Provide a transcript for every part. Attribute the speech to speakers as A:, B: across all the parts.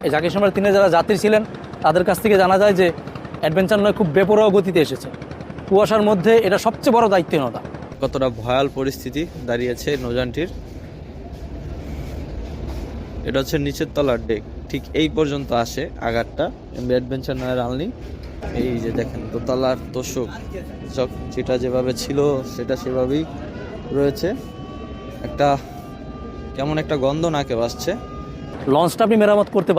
A: এই জাকির সম্রাট 3-এ যারা যাত্রী ছিলেন তাদের কাছ থেকে জানা যায় যে অ্যাডভেঞ্চার নয় খুব বেপরোয়া গতিতে এসেছে। কুয়াশার মধ্যে এটা সবচেয়ে বড় দায়িত্বহীনতা।
B: কতটা ভয়াল পরিস্থিতি দাঁড়িয়েছে নৌযানটির। এটা হচ্ছে নিচের তলার ডেক, ঠিক এই পর্যন্ত আসে আঘাতটা এমবি অ্যাডভেঞ্চার নয়ের আলনি। এই যে দেখেন দোতলার তোষক যেটা যেভাবে ছিল সেটা সেভাবেই রয়েছে। একটা কেমন একটা গন্ধ নাকে বাসছে।
A: লঞ্চটা আপনি মেরামত করতে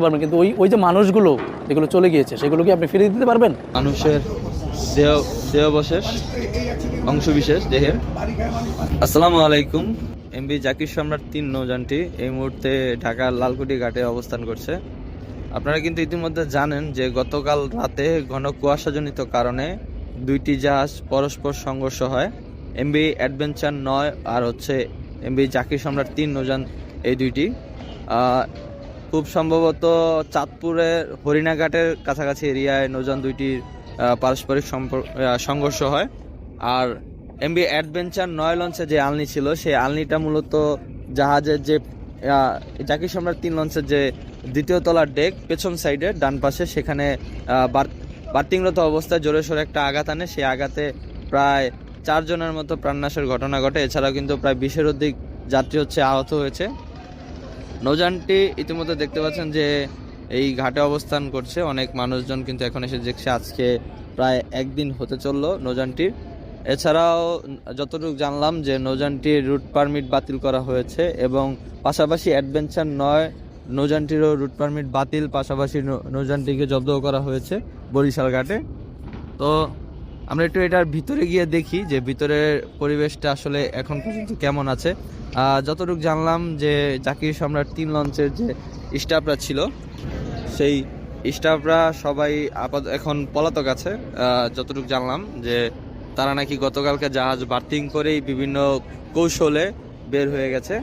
A: পারবেন, কিন্তু ওই যে মানুষগুলো যেগুলো চলে গিয়েছে সেগুলো কি আপনি ফিরিয়ে দিতে পারবেন?
B: মানুষের দেহাবশেষ অংশবিশেষ দেহের। আসসালামু আলাইকুম। এমবি জাকির সম্রাট 3 নৌযানটি এই মুহূর্তে ঢাকার লালকুটি ঘাটে অবস্থান করছে। আপনারা কিন্তু ইতিমধ্যে জানেন যে গতকাল রাতে ঘন কুয়াশাজনিত কারণে দুইটি জাহাজ পরস্পর সংঘর্ষ হয়। এমবি অ্যাডভেঞ্চার 9 আর হচ্ছে এমবি জাকির সম্রাট 3 নৌযান, এই দুইটি খুব সম্ভবত চাঁদপুরের হরিণাঘাটের কাছাকাছি এরিয়ায় নৌযান দুইটির পারস্পরিক সংঘর্ষ হয়। আর এমবি অ্যাডভেঞ্চার 9 লঞ্চে যে আলনি ছিল সেই আলনিটা মূলত জাহাজের যে জাকির সম্রাট 3 লঞ্চের যে দ্বিতীয় তলার ডেক পেছন সাইডে ডান পাশে, সেখানে বার্তিংরত অবস্থায় জোরে সোরে একটা আঘাত আনে। সেই আঘাতে প্রায় 4 জনের মতো প্রাণনাশের ঘটনা ঘটে। এছাড়াও কিন্তু প্রায় 20-এর অধিক যাত্রী আহত হয়েছে। নৌযানটি ইতিমধ্যে দেখতে পাচ্ছেন যে এই ঘাটে অবস্থান করছে। অনেক মানুষজন কিন্তু এখন এসে দেখছে। আজকে প্রায় একদিন হতে চললো নৌযানটির। এছাড়াও যতটুকু জানলাম যে নৌযানটির রুট পারমিট বাতিল করা হয়েছে এবং পাশাপাশি অ্যাডভেঞ্চার 9 নৌযানটিরও রুট পারমিট বাতিল, পাশাপাশি নৌযানটিকে জব্দ করা হয়েছে বরিশাল ঘাটে। তো আমরা একটু এটার ভিতরে গিয়ে দেখি যে ভিতরের পরিবেশটা আসলে এখন পর্যন্ত কেমন আছে। যতটুকু জানলাম যে জাকির সম্রাট 3 লঞ্চের যে স্টাফরা ছিল সেই স্টাফরা সবাই এখন পলাতক আছে। যতটুকু জানলাম যে তারা নাকি গতকালকে জাহাজ বার্থিং করেই বিভিন্ন কৌশলে বের হয়ে গেছে।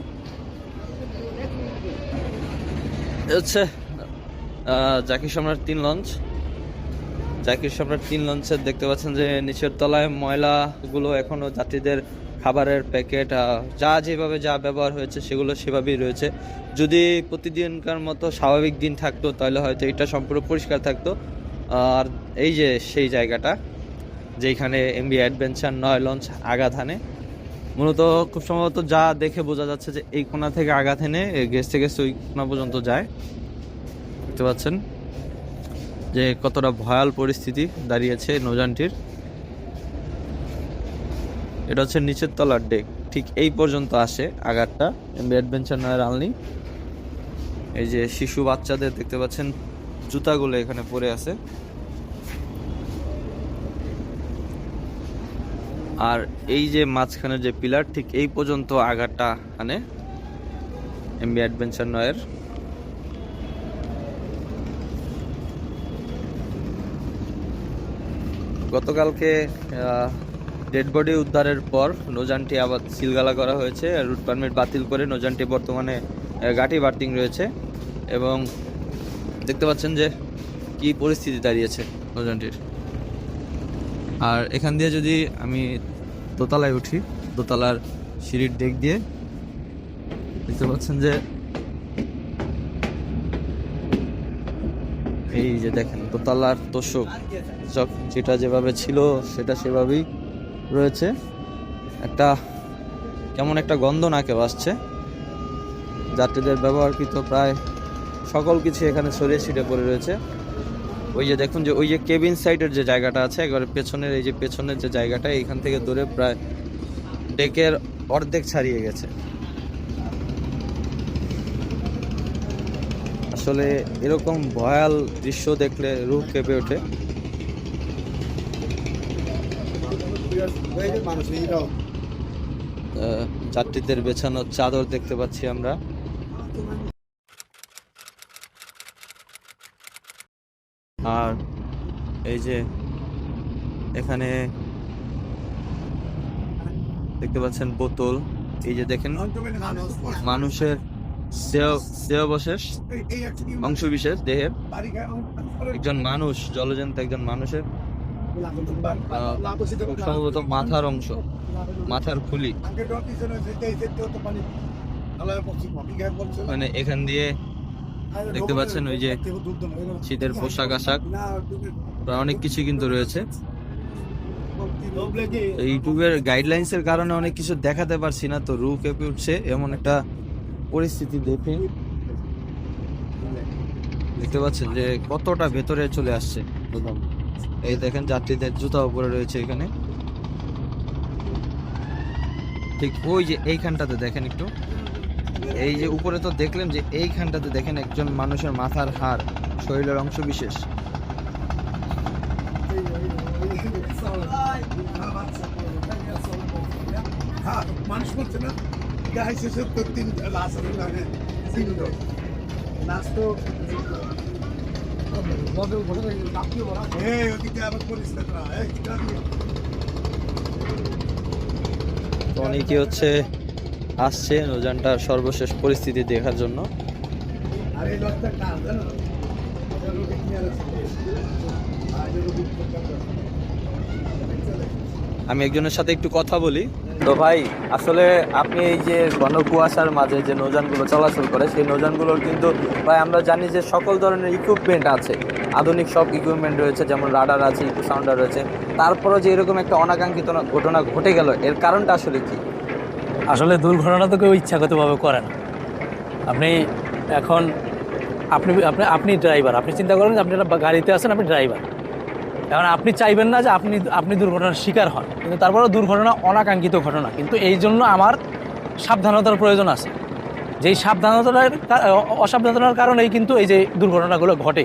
B: হচ্ছে জাকির সম্রাট 3 লঞ্চ। জাকির সম্রাট 3 লঞ্চের দেখতে পাচ্ছেন যে নিচের তলায় ময়লাগুলো এখনো যাত্রীদের খাবারের প্যাকেট যা যেভাবে যা ব্যবহার হয়েছে সেগুলো সেভাবেই রয়েছে। যদি প্রতিদিনকার মতো স্বাভাবিক দিন থাকতো তাহলে হয়তো এটা সম্পূর্ণ পরিষ্কার থাকতো। আর এই যে সেই জায়গাটা যেখানে এমবি অ্যাডভেঞ্চার 9 লঞ্চ আঘাত হানে, মূলত খুব সম্ভবত যা দেখে বোঝা যাচ্ছে যে এই কোণা থেকে আঘাত হেনে গেছে ওই কোণা পর্যন্ত যায়। দেখতে পাচ্ছেন যে কতটা ভয়াল পরিস্থিতি দাঁড়িয়েছে নৌযানটির। এটা হচ্ছে নিচের তলার ডেক, ঠিক এই পর্যন্ত আসে আঘাতটা এমবি অ্যাডভেঞ্চার 9 আলনি। এই যে শিশু বাচ্চাদের দেখতে পাচ্ছেন জুতাগুলো এখানে পড়ে আছে। আর এই যে মাঝখানের যে পিলার, ঠিক এই পর্যন্ত আঘাতটা আনে এমবি অ্যাডভেঞ্চার 9 গতকালকে ডেড বডি উদ্ধারের পর নৌযানটি আবার সিলগালা করা হয়েছে। রুট পারমিট বাতিল করে নৌযানটি বর্তমানে ঘাটি বার্থিং রয়েছে এবং দেখতে পাচ্ছেন যে কি পরিস্থিতি দাঁড়িয়েছে নৌযানটির। আর এখান দিয়ে যদি আমি দোতলায় উঠি, দোতলার সিঁড়ির ডেক দিয়ে দেখতে পাচ্ছেন যে এই যে দেখেন দোতলার তোষক যেটা যেভাবে ছিল সেটা সেভাবেই রয়েছে। একটা কেমন একটা গন্ধ নাকে বাসছে। যাত্রীদের ব্যবহারকৃত প্রায় সকল কিছু এখানে ছড়িয়ে ছিটে পড়ে রয়েছে। ওই যে দেখুন যে ওই যে কেবিন সাইডের যে জায়গাটা আছে একবারে পেছনের, এই যে পেছনের যে জায়গাটা, এইখান থেকে দূরে প্রায় ডেকের অর্ধেক ছাড়িয়ে গেছে। আসলে এরকম ভয়াল দৃশ্য দেখলে রূহ কেঁপে ওঠে। যাত্রীদের বেছানো চাদর দেখতে পাচ্ছি আমরা। আর এই যে এখানে দেখতে পাচ্ছেন বোতল। এই যে দেখেন মানুষের দেহাবশেষ অংশবিশেষ দেহের। একজন মানুষ, জলজন্ত একজন মানুষের সম্ভবত মাথার অংশ, মাথার খুলি। মানে এখান দিয়ে দেখতে পাচ্ছেন ওই যে শীতের পোশাক আশাক প্রায় অনেক কিছু কিন্তু রয়েছে। ইউটিউবের গাইডলাইন্স এর কারণে অনেক কিছু দেখাতে পারছি না, তো রু কেঁপে উঠছে এমন একটা পরিস্থিতি। দেখতে পাচ্ছেন যে কতটা ভেতরে চলে আসছে। এই দেখেন যাত্রীদের জুতা উপরে রয়েছে এখানে, ঠিক ওই যে এইখানটাতে দেখেন একটু, এই যে উপরে তো দেখলেন যে এইখানটাতে দেখেন একজন মানুষের মাথার হাড়, শরীরের অংশ বিশেষ।
C: মানুষ করছে না গাইছে 73 লাশ লাগে সিঙ্গল লাশ তো বদল বড় কাপি বড় এই ওদিকে আবার পুলিশ না এই
B: তো অনেকে হচ্ছে আসছে নৌযানটার সর্বশেষ পরিস্থিতি দেখার জন্য।
C: আরে লোকটা কার জানো
B: আমি একজনের সাথে একটু কথা বলি। তো ভাই, আসলে আপনি এই যে ঘন কুয়াশার মাঝে যে নৌযানগুলো চলাচল করে, সেই নৌযানগুলোর কিন্তু ভাই আমরা জানি যে সকল ধরনের ইকুইপমেন্ট আছে, আধুনিক সব ইকুইপমেন্ট রয়েছে, যেমন রাডার আছে, ইকো সাউন্ডার রয়েছে, তারপরও যে এরকম একটা অনাকাঙ্ক্ষিত ঘটনা ঘটে গেল, এর কারণটা আসলে কি?
A: আসলে দুর্ঘটনা তো কেউ ইচ্ছাগতভাবে করে না। আপনি এখন আপনি আপনি আপনি ড্রাইভার, আপনি চিন্তা করেন যে আপনি একটা গাড়িতে আছেন, আপনি ড্রাইভার। এখন আপনি চাইবেন না যে আপনি দুর্ঘটনার শিকার হন, কিন্তু তারপরেও দুর্ঘটনা অনাকাঙ্ক্ষিত ঘটনা, কিন্তু এই জন্য আমার সাবধানতার প্রয়োজন আছে। যেই অসাবধানতার কারণেই কিন্তু এই যে দুর্ঘটনাগুলো ঘটে।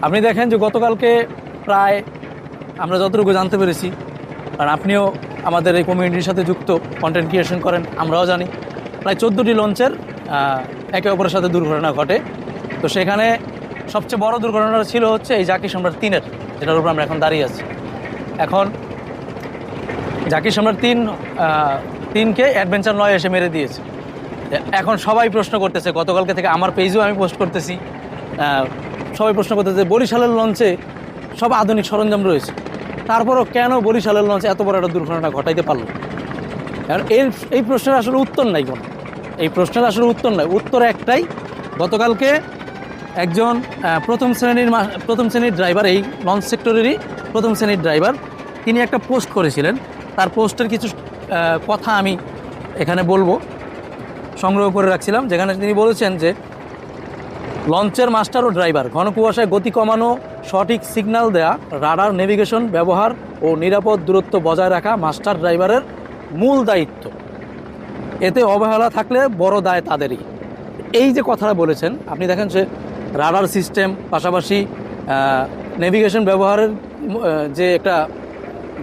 A: আপনি দেখেন যে গতকালকে প্রায় আমরা যতটুকু জানতে পেরেছি, কারণ আপনিও আমাদের এই কমিউনিটির সাথে যুক্ত, কন্টেন্ট ক্রিয়েশন করেন, আমরাও জানি, প্রায় 14টি লঞ্চের একে অপরের সাথে দুর্ঘটনা ঘটে। তো সেখানে সবচেয়ে বড় দুর্ঘটনাটা ছিল হচ্ছে এই জাকির সম্রাট 3-এর, যেটার উপর আমরা এখন দাঁড়িয়ে আছি। এখন জাকির সম্রাট 3কে অ্যাডভেঞ্চার 9 এসে মেরে দিয়েছে। এখন সবাই প্রশ্ন করতেছে, গতকালকে থেকে আমার পেজেও আমি পোস্ট করতেছি, সবাই প্রশ্ন করতেছে বরিশালের লঞ্চে সব আধুনিক সরঞ্জাম রয়েছে, তারপরও কেন বরিশালের লঞ্চে এত বড় একটা দুর্ঘটনা ঘটাইতে পারলো? কারণ এই প্রশ্নের আসলে উত্তর নাই কোনো, এই প্রশ্নের আসলে উত্তর নাই। উত্তর একটাই, গতকালকে একজন প্রথম শ্রেণীর ড্রাইভার, এই লঞ্চ সেক্টরেরই প্রথম শ্রেণীর ড্রাইভার, তিনি একটা পোস্ট করেছিলেন। তার পোস্টের কিছু কথা আমি এখানে বলবো, সংগ্রহ করে রাখছিলাম, যেখানে তিনি বলেছেন যে লঞ্চের মাস্টার ও ড্রাইভার ঘন কুয়াশায় গতি কমানো, সঠিক সিগন্যাল দেয়া, রাডার নেভিগেশন ব্যবহার ও নিরাপদ দূরত্ব বজায় রাখা মাস্টার ড্রাইভারের মূল দায়িত্ব। এতে অবহেলা থাকলে বড় দায় তাদেরই। এই যে কথাটা বলেছেন, আপনি দেখেন যে রাডার সিস্টেম, পাশাপাশি নেভিগেশন ব্যবহারের যে একটা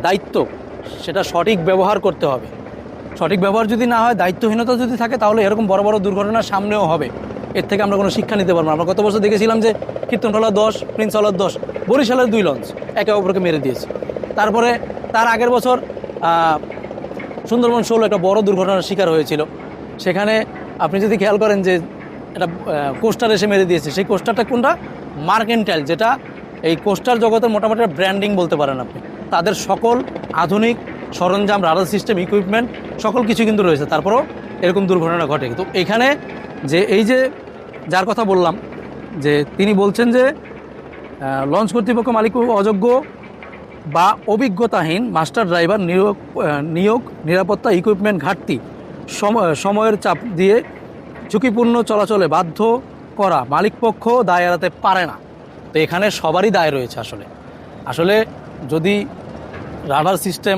A: দায়িত্ব, সেটা সঠিক ব্যবহার করতে হবে। সঠিক ব্যবহার যদি না হয়, দায়িত্বহীনতা যদি থাকে, তাহলে এরকম বড় বড় দুর্ঘটনার সামনেও হবে। এর থেকে আমরা কোনো শিক্ষা নিতে পারবো না। আমরা গত বছর দেখেছিলাম যে কীর্তনটলা 10, প্রিন্স হলার 10, বরিশালের 2 লঞ্চ একে অপরকে মেরে দিয়েছে। তারপরে তার আগের বছর সুন্দরবন 16 একটা বড় দুর্ঘটনার শিকার হয়েছিল। সেখানে আপনি যদি খেয়াল করেন যে একটা কোস্টার এসে মেরে দিয়েছে। সেই কোস্টারটা কোনটা? মার্কেন্টাইল, যেটা এই কোস্টার জগতের মোটামুটি ব্র্যান্ডিং বলতে পারেন আপনি। তাদের সকল আধুনিক সরঞ্জাম, রাডার সিস্টেম, ইকুইপমেন্ট সকল কিছু কিন্তু রয়েছে, তারপরেও এরকম দুর্ঘটনা ঘটে। তো এখানে যে এই যে যার কথা বললাম, যে তিনি বলছেন যে লঞ্চ কর্তৃপক্ষ মালিক অযোগ্য বা অভিজ্ঞতাহীন মাস্টার ড্রাইভার নিয়োগ, নিরাপত্তা, ইকুইপমেন্ট ঘাটতি, সময়ের চাপ দিয়ে ঝুঁকিপূর্ণ চলাচলে বাধ্য করা মালিকপক্ষ দায় এড়াতে পারে না। তো এখানে সবারই দায় রয়েছে। আসলে যদি রাডার সিস্টেম,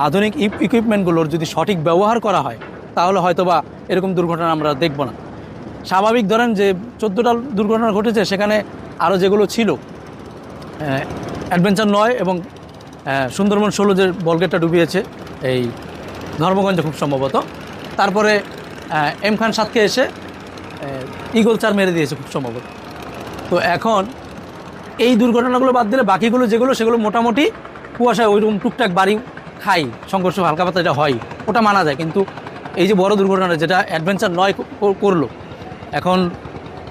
A: আধুনিক ইকুইপমেন্টগুলোর যদি সঠিক ব্যবহার করা হয়, তাহলে হয়তোবা এরকম দুর্ঘটনা আমরা দেখব না। স্বাভাবিক ধরেন যে 14টা দুর্ঘটনা ঘটেছে, সেখানে আরও যেগুলো ছিল, অ্যাডভেঞ্চার 9 এবং সুন্দরবন 16 যে বলগেটটা ডুবিয়েছে এই ধর্মগঞ্জে খুব সম্ভবত, তারপরে এম খান 7কে এসে ইগল 4 মেরে দিয়েছে খুব সম্ভবত। তো এখন এই দুর্ঘটনাগুলো বাদ দিলে বাকিগুলো যেগুলো, সেগুলো মোটামুটি কুয়াশায় ওইরকম টুকটাক বাড়ি খাই, সংঘর্ষ হালকা পাতলা এটা হয়, ওটা মানা যায়। কিন্তু এই যে বড় দুর্ঘটনা যেটা অ্যাডভেঞ্চার 9 করলো, এখন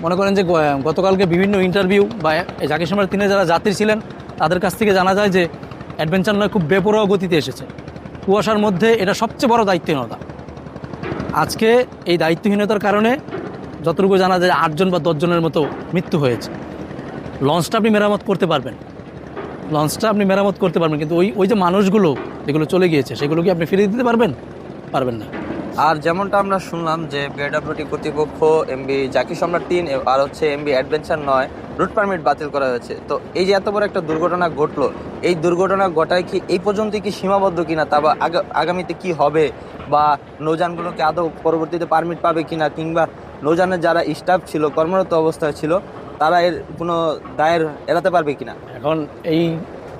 A: মনে করেন যে গতকালকে বিভিন্ন ইন্টারভিউ বা জাকির সম্রাট 3-এ যারা যাত্রী ছিলেন, তাদের কাছ থেকে জানা যায় যে অ্যাডভেঞ্চার 9 খুব বেপরোয়া গতিতে এসেছে কুয়াশার মধ্যে। এটা সবচেয়ে বড় দায়িত্বহীনতা। আজকে এই দায়িত্বহীনতার কারণে যতটুকু জানা যায় 8 জন বা 10 জনের মতো মৃত্যু হয়েছে। লঞ্চটা আপনি মেরামত করতে পারবেন, কিন্তু ওই যে মানুষগুলো যেগুলো চলে গিয়েছে সেগুলো কি আপনি ফিরিয়ে দিতে পারবেন? পারবেন না।
B: আর যেমনটা আমরা শুনলাম যে বিআরডব্লিউটি কর্তৃপক্ষ এমবি জাকির সম্রাট 3 আর হচ্ছে এমবি অ্যাডভেঞ্চার 9 রুট পারমিট বাতিল করা হয়েছে। তো এই যে এত বড় একটা দুর্ঘটনা ঘটলো, এই দুর্ঘটনা ঘটায় কি এই পর্যন্ত কি সীমাবদ্ধ কিনা, তা বা আগামীতে কি হবে, বা নৌযানগুলোকে আদৌ পরবর্তীতে পারমিট পাবে কিনা, কিংবা নৌযানের যারা স্টাফ ছিল, কর্মরত অবস্থায় ছিল, তারা এর কোনো দায়ের এড়াতে পারবে কিনা?
A: এখন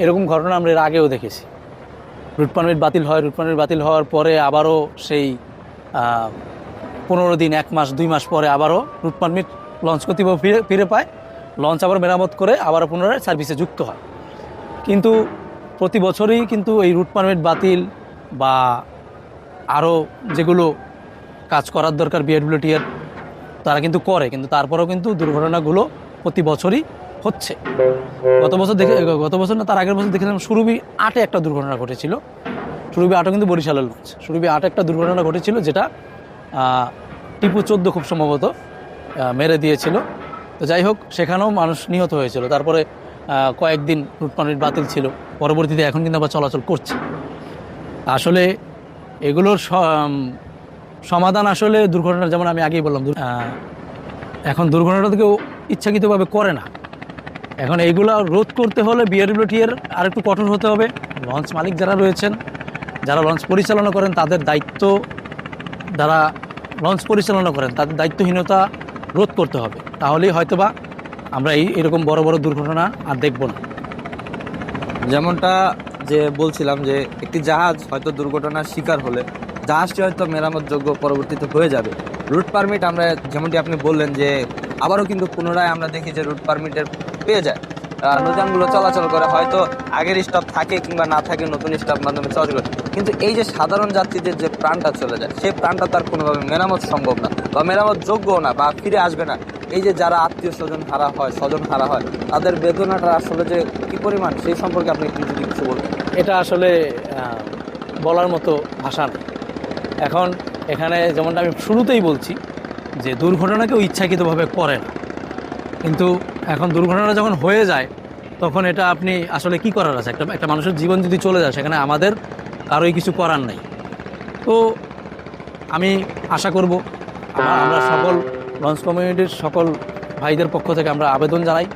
A: এরকম ঘটনা আমরা এর আগেও দেখেছি। রুট পারমিট বাতিল হয়, রুট পারমিট বাতিল হওয়ার পরে আবারও সেই 15 দিন, 1 মাস, 2 মাস পরে আবারও রুট পারমিট লঞ্চ কর্তৃপক্ষ ফিরে পায়, লঞ্চ আবার মেরামত করে আবারও পুনরায় সার্ভিসে যুক্ত হয়। কিন্তু প্রতি বছরই কিন্তু এই রুট পারমিট বাতিল বা আরও যেগুলো কাজ করার দরকার বিআরডব্লিউটি এর, তারা কিন্তু করে, কিন্তু তারপরেও কিন্তু দুর্ঘটনাগুলো প্রতি বছরই হচ্ছে। গত বছর না, তার আগের বছর দেখেছিলাম সুরভি 8-এ একটা দুর্ঘটনা ঘটেছিল। সুরভি 8 কিন্তু বরিশালের লঞ্চ। সুরভি 8 একটা দুর্ঘটনা ঘটেছিল, যেটা টিপু 14 খুব সম্ভবত মেরে দিয়েছিল। তো যাই হোক, সেখানেও মানুষ নিহত হয়েছিল। তারপরে কয়েকদিন রুট পারমিট বাতিল ছিল, পরবর্তীতে এখন কিন্তু আবার চলাচল করছে। আসলে এগুলোর সমাধান আসলে দুর্ঘটনা, যেমন আমি আগেই বললাম, এখন দুর্ঘটনাটা কেউ ইচ্ছাকৃতভাবে করে না। এখন এইগুলো রোধ করতে হলে বিআরডব্লিউটি এর আর একটু কঠোর হতে হবে। লঞ্চ মালিক যারা রয়েছেন, যারা লঞ্চ পরিচালনা করেন, তাদের দায়িত্ব, যারা লঞ্চ পরিচালনা করেন তাদের দায়িত্বহীনতা রোধ করতে হবে। তাহলেই হয়তোবা আমরা এরকম বড় বড় দুর্ঘটনা আর দেখব না।
B: যেমনটা যে বলছিলাম যে একটি জাহাজ হয়তো দুর্ঘটনার শিকার হলে জাহাজটি হয়তো মেরামতযোগ্য পরবর্তীতে হয়ে যাবে। রুট পারমিট আমরা যেমনটি আপনি বললেন যে আবারও কিন্তু পুনরায় আমরা দেখি যে রুট পারমিটের পেয়ে যায়, নৌযানগুলো চলাচল করে, হয়তো আগের স্টাফ থাকে কিংবা না থাকে, নতুন স্টাফ মাধ্যমে চলাচল করে। কিন্তু এই যে সাধারণ যাত্রীদের যে প্রাণটা চলে যায়, সেই প্রাণটা তার কোনোভাবে মেরামত সম্ভব না, বা মেরামত যোগ্য না, বা ফিরে আসবে না। এই যে যারা আত্মীয় স্বজন হারা হয়, তাদের বেদনাটা আসলে যে কী পরিমাণ, সেই সম্পর্কে আপনি একটু যদি কিছু বলতেন।
A: এটা আসলে বলার মতো ভাষা নেই। এখন এখানে যেমনটা আমি শুরুতেই বলছি যে দুর্ঘটনা কেউ ইচ্ছাকৃতভাবে করে না, কিন্তু এখন দুর্ঘটনা যখন হয়ে যায় তখন এটা আপনি আসলে কি করার আছে? একটা মানুষের জীবন যদি চলে যায়, সেখানে আমাদের কারোই কিছু করার নেই। তো আমি আশা করব আমরা সকল লঞ্চ কমিউনিটির সকল ভাইদের পক্ষ থেকে আমরা আবেদন জানাই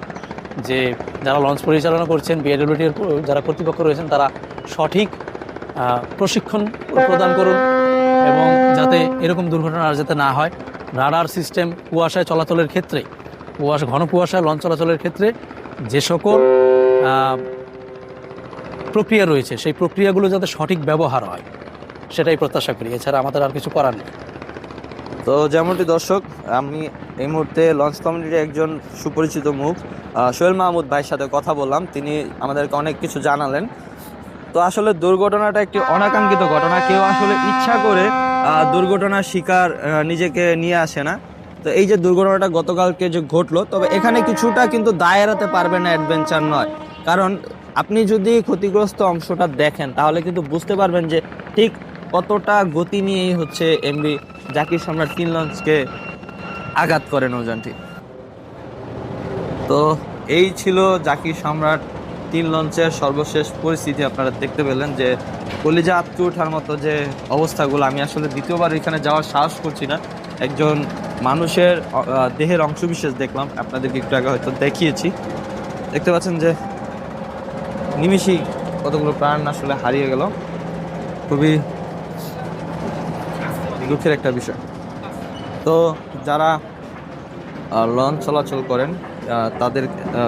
A: যে যারা লঞ্চ পরিচালনা করছেন, বিআরডব্লিউটি এর যারা কর্তৃপক্ষ রয়েছেন, তারা সঠিক প্রশিক্ষণ প্রদান করুন, এবং যাতে এরকম দুর্ঘটনা আর যাতে না হয়। রাডার সিস্টেম, কুয়াশায় চলাচলের ক্ষেত্রে, ঘন কুয়াশায় লঞ্চ চলাচলের ক্ষেত্রে যে সকল প্রক্রিয়া রয়েছে, সেই প্রক্রিয়াগুলো যাতে সঠিক ব্যবহার হয়, সেটাই প্রত্যাশা করি। এছাড়া আমাদের আর কিছু করার নেই।
B: তো যেমনটি দর্শক, আমি এই মুহূর্তে লঞ্চ কমিউনিটির একজন সুপরিচিত মুখ সোহেল মাহমুদ ভাইয়ের সাথে কথা বললাম। তিনি আমাদেরকে অনেক কিছু জানালেন। তো আসলে দুর্ঘটনাটা একটি অনাকাঙ্ক্ষিত ঘটনা, কেউ আসলে ইচ্ছা করে দুর্ঘটনার শিকার নিজেকে নিয়ে আসে না। তো এই যে দুর্ঘটনাটা গতকালকে যে ঘটলো, তবে এখানে কিছুটা কিন্তু দায় এড়াতে পারবে না অ্যাডভেঞ্চার 9, কারণ আপনি যদি ক্ষতিগ্রস্ত অংশটা দেখেন তাহলে কিন্তু বুঝতে পারবেন যে ঠিক কতটা গতি নিয়েই হচ্ছে এমবি জাকির সম্রাট 3 লঞ্চকে আঘাত করে নৌযানটি। তো এই ছিল জাকির সম্রাট 3 লঞ্চের সর্বশেষ পরিস্থিতি। আপনারা দেখতে পেলেন যে কলিজা আটকে ওঠার মতো যে অবস্থাগুলো। আমি আসলে দ্বিতীয়বার এখানে যাওয়ার সাহস করছি না। একজন মানুষের দেহের অংশবিশেষ দেখলাম, আপনাদেরকে একটু আগে হয়তো দেখিয়েছি। দেখতে পাচ্ছেন যে নিমিষেই কতগুলো প্রাণ আসলে হারিয়ে গেল। খুবই দুঃখের একটা বিষয়। তো যারা লঞ্চ চলাচল করেন তাদের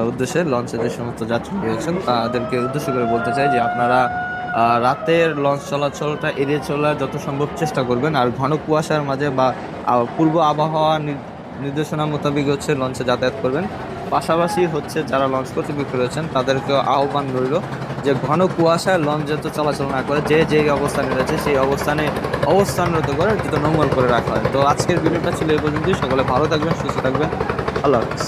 B: উদ্দেশ্যে, লঞ্চে যে সমস্ত যাত্রী রয়েছেন তাদেরকে উদ্দেশ্য করে বলতে চাই যে আপনারা রাতের লঞ্চ চলাচলটা এড়িয়ে চলার যত সম্ভব চেষ্টা করবেন। আর ঘন কুয়াশার মাঝে বা পূর্ব আবহাওয়া নির্দেশনা মোতাবেক হচ্ছে লঞ্চে যাতায়াত করবেন। পাশাপাশি হচ্ছে যারা লঞ্চ কর্তৃপক্ষ রয়েছেন তাদেরকেও আহ্বান রইল যে ঘন কুয়াশায় লঞ্চ যাতে চলাচল না করে, যে অবস্থানে রয়েছে সেই অবস্থানে অবস্থানরত করে যাতে নোংর করে রাখা হয়। তো আজকের ভিডিওটা ছিল এই পর্যন্তই। সকলে ভালো থাকবেন, সুস্থ থাকবেন। আল্লাহ হাফিজ।